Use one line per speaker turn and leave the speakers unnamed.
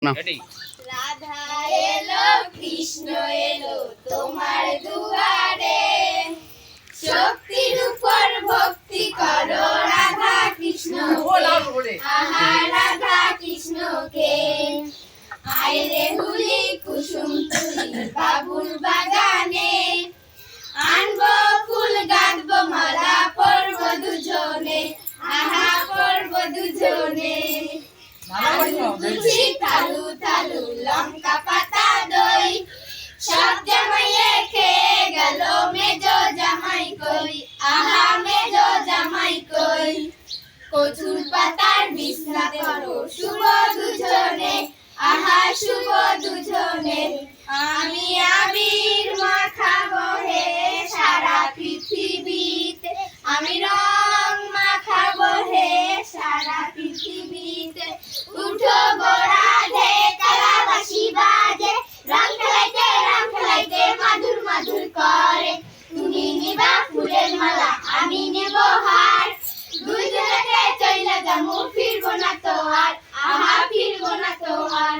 না
রাধা এলো কৃষ্ণ এলো তোমার দুয়ারে, শক্তির উপর ভক্তি করো রাধা কৃষ্ণ, আহা রাধা কৃষ্ণকে। আইরে হুলি কুসুম তুলি বাবুর বাগানে, আনবো ফুল গাঁথবো মালা পরব দুজনে, আহা পরব দুজনে। তালু তালু লঙ্কা পাতা দই, সব জামাইয়ে খেয়ে গেল মেজো জামাই কই, আহা মেজো জামাই কই। কচুর পাতার বিছনা করো শুভ দুজনে, আহা শুভ দুজনে। আমি আবির মাখাবো হে সারা পৃথিবীতে, আমি রং মাখাবো হে সারা পৃথিবীতে। উঠো রাধে কালাবাসি বাজে, রং খেলাইতে মাধুর মাধুর করে। তুমি নিবা ফুলের মালা আমি নেব হার, দুইজনেতে চইলা যামু ফিরবো না তো আর, আহা ফিরবো না তো আর।